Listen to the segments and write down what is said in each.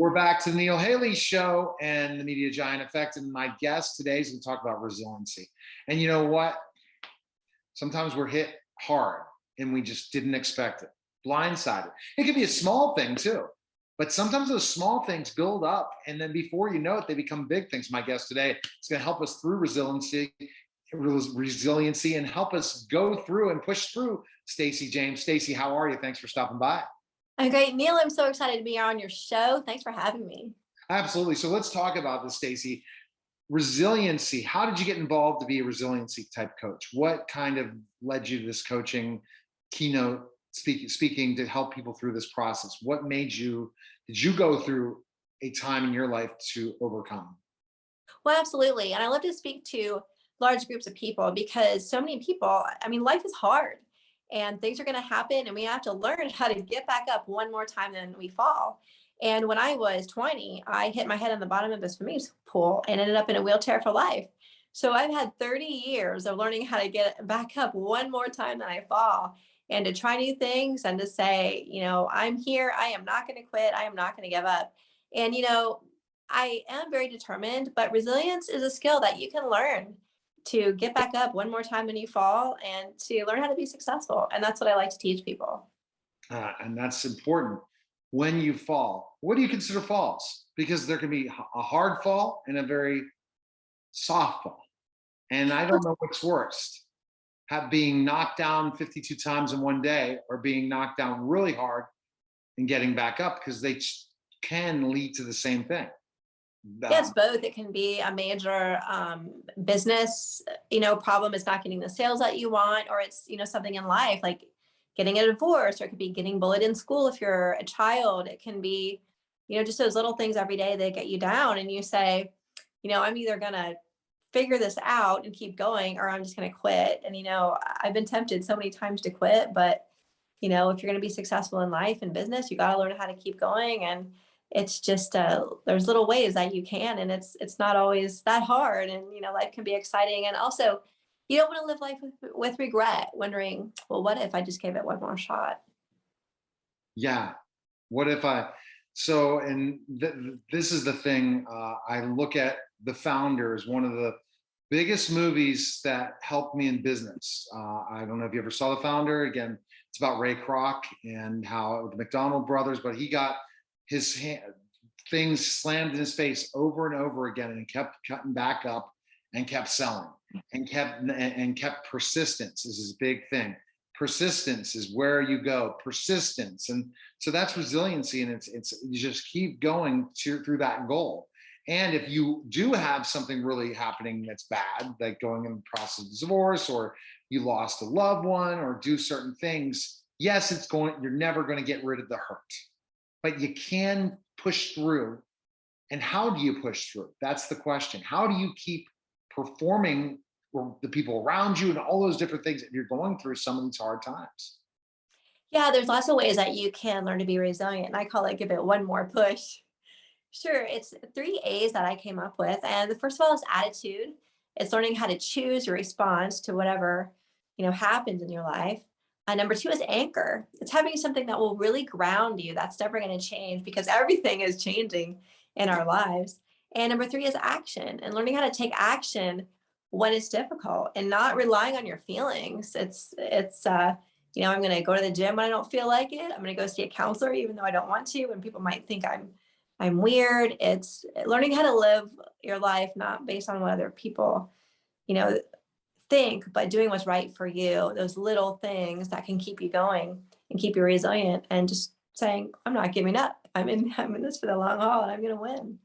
We're back to the Neil Haley Show and the Media Giant Effect. And my guest today is going to talk about resiliency. And you know what? Sometimes we're hit hard and we just didn't expect it. Blindsided. It could be a small thing too. But sometimes those small things build up. And then before you know it, they become big things. My guest today is going to help us through resiliency and help us go through and push through. Stacy James. Stacy, how are you? Thanks for stopping by. I'm great, Neil. I'm so excited to be on your show. Thanks for having me. Absolutely. So let's talk about this, Stacy. Resiliency. How did you get involved to be a resiliency type coach? What kind of led you to this coaching keynote speaking to help people through this process? What made you, did you go through a time in your life to overcome? Well, absolutely. And I love to speak to large groups of people because so many people, life is hard and things are going to happen and we have to learn how to get back up one more time than we fall. And when I was 20, I hit my head on the bottom of a swimming pool and ended up in a wheelchair for life. So I've had 30 years of learning how to get back up one more time than I fall and to try new things and to say, I'm here. I am not going to quit. I am not going to give up. And, I am very determined, but resilience is a skill that you can learn to get back up one more time when you fall and to learn how to be successful. And that's what I like to teach people. And that's important. When you fall, what do you consider falls? Because there can be a hard fall and a very soft fall. And I don't know what's worst, being knocked down 52 times in one day or being knocked down really hard and getting back up, because they can lead to the same thing. Yeah, it's both. It can be a major business, problem is not getting the sales that you want, or it's, something in life like getting a divorce, or it could be getting bullied in school if you're a child. It can be, just those little things every day that get you down. And you say, I'm either going to figure this out and keep going, or I'm just going to quit. And, I've been tempted so many times to quit, but, if you're going to be successful in life and business, you got to learn how to keep going. And it's just there's little ways that you can, and it's not always that hard. And life can be exciting, and also you don't want to live life with regret, wondering, well, what if I just gave it one more shot? Yeah, what if this is the thing. I look at The Founder as one of the biggest movies that helped me in business. I don't know if you ever saw The Founder. Again, it's about Ray Kroc and how the McDonald brothers, but he got his things slammed in his face over and over again, and kept cutting back up and kept selling and kept persistence is his big thing. Persistence is where you go. Persistence. And so that's resiliency. And it's you just keep going through that goal. And if you do have something really happening that's bad, like going in the process of divorce, or you lost a loved one, or do certain things, yes, you're never going to get rid of the hurt, but you can push through. And how do you push through? That's the question. How do you keep performing for the people around you and all those different things if you're going through some of these hard times? Yeah, there's lots of ways that you can learn to be resilient. I call it give it one more push. Sure, it's 3 A's that I came up with. And the first of all is attitude. It's learning how to choose your response to whatever, happens in your life. Number 2 is anchor. It's having something that will really ground you. That's never going to change because everything is changing in our lives. And number 3 is action, and learning how to take action when it's difficult and not relying on your feelings. I'm going to go to the gym when I don't feel like it. I'm going to go see a counselor even though I don't want to, and people might think I'm weird. It's learning how to live your life not based on what other people, think, but doing what's right for you. Those little things that can keep you going and keep you resilient, and just saying, I'm not giving up. I'm in this for the long haul, and I'm going to win.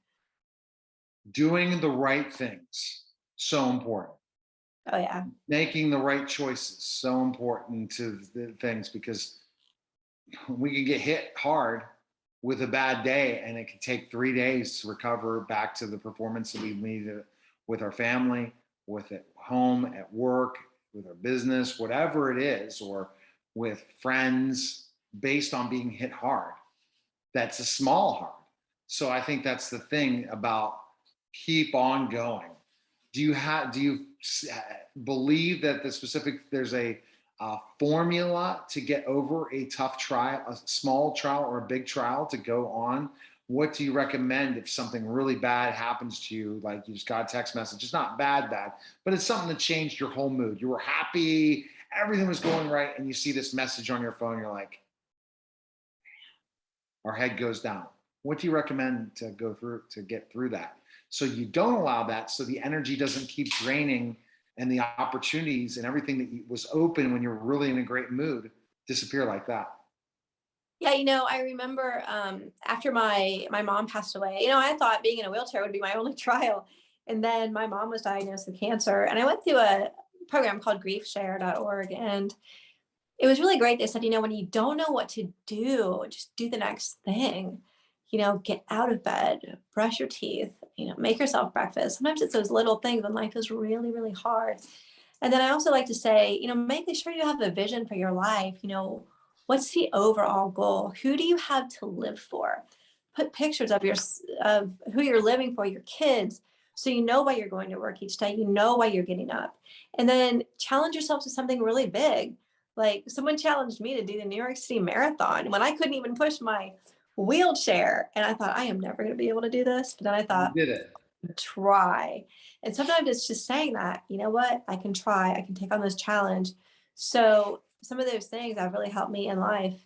Doing the right things, so important. Oh yeah. Making the right choices, so important to the things, because we can get hit hard with a bad day, and it can take 3 days to recover back to the performance that we need with our family, with at home, at work, with our business, whatever it is, or with friends, based on being hit hard. That's a small hard. So I think that's the thing about keep on going. Do you believe that there's a formula to get over a tough trial, a small trial or a big trial, to go on what do you recommend if something really bad happens to you? Like you just got a text message. It's not bad, but it's something that changed your whole mood. You were happy, everything was going right, and you see this message on your phone. You're like, our head goes down. What do you recommend to go through to get through that? So you don't allow that, so the energy doesn't keep draining and the opportunities and everything that was open when you're really in a great mood disappear like that. Yeah, I remember after my mom passed away, I thought being in a wheelchair would be my only trial. And then my mom was diagnosed with cancer. And I went through a program called griefshare.org. And it was really great. They said, when you don't know what to do, just do the next thing. Get out of bed, brush your teeth, make yourself breakfast. Sometimes it's those little things when life is really, really hard. And then I also like to say, making sure you have a vision for your life. What's the overall goal? Who do you have to live for? Put pictures of who you're living for, your kids, so you know why you're going to work each day. You know why you're getting up. And then challenge yourself to something really big. Like someone challenged me to do the New York City Marathon when I couldn't even push my wheelchair. And I thought, I am never going to be able to do this. But then I You thought, did it. try. And sometimes it's just saying that, what, I can try, I can take on this challenge. So some of those things have really helped me in life.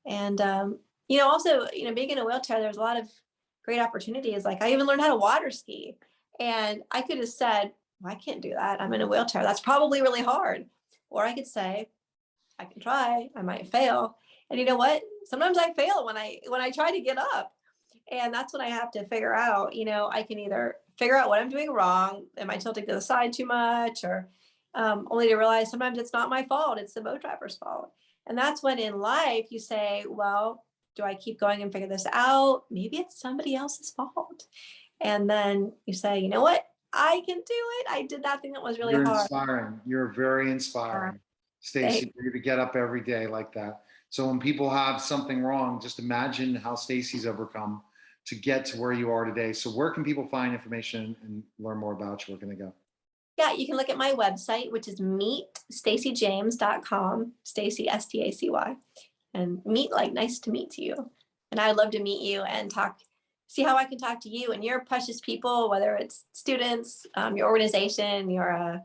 And, also, being in a wheelchair, there's a lot of great opportunities. Like I even learned how to water ski, and I could have said, well, I can't do that. I'm in a wheelchair. That's probably really hard. Or I could say, I can try, I might fail. And you know what? Sometimes I fail when I try to get up. And that's when I have to figure out, I can either figure out what I'm doing wrong. Am I tilting to the side too much? Or only to realize sometimes it's not my fault. It's the boat driver's fault. And that's when in life you say, well, do I keep going and figure this out? Maybe it's somebody else's fault. And then you say, you know what? I can do it. I did that thing that was really You're hard. inspiring. You're very Uh, inspiring, thank Stacy, for you to get up every day like that. So when people have something wrong, just imagine how Stacy's overcome to get to where you are today. So where can people find information and learn more about you? Where can they go? Yeah, you can look at my website, which is meetstacyjames.com, Stacy, Stacy. And meet, like, nice to meet you. And I'd love to meet you and see how I can talk to you and your precious people, whether it's students, your organization, your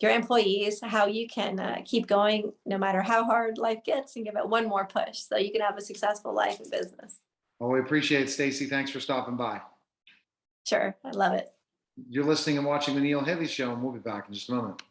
employees, how you can keep going no matter how hard life gets, and give it one more push so you can have a successful life and business. Well, we appreciate it, Stacy. Thanks for stopping by. Sure, I love it. You're listening and watching the Neil Haley Show, and we'll be back in just a moment.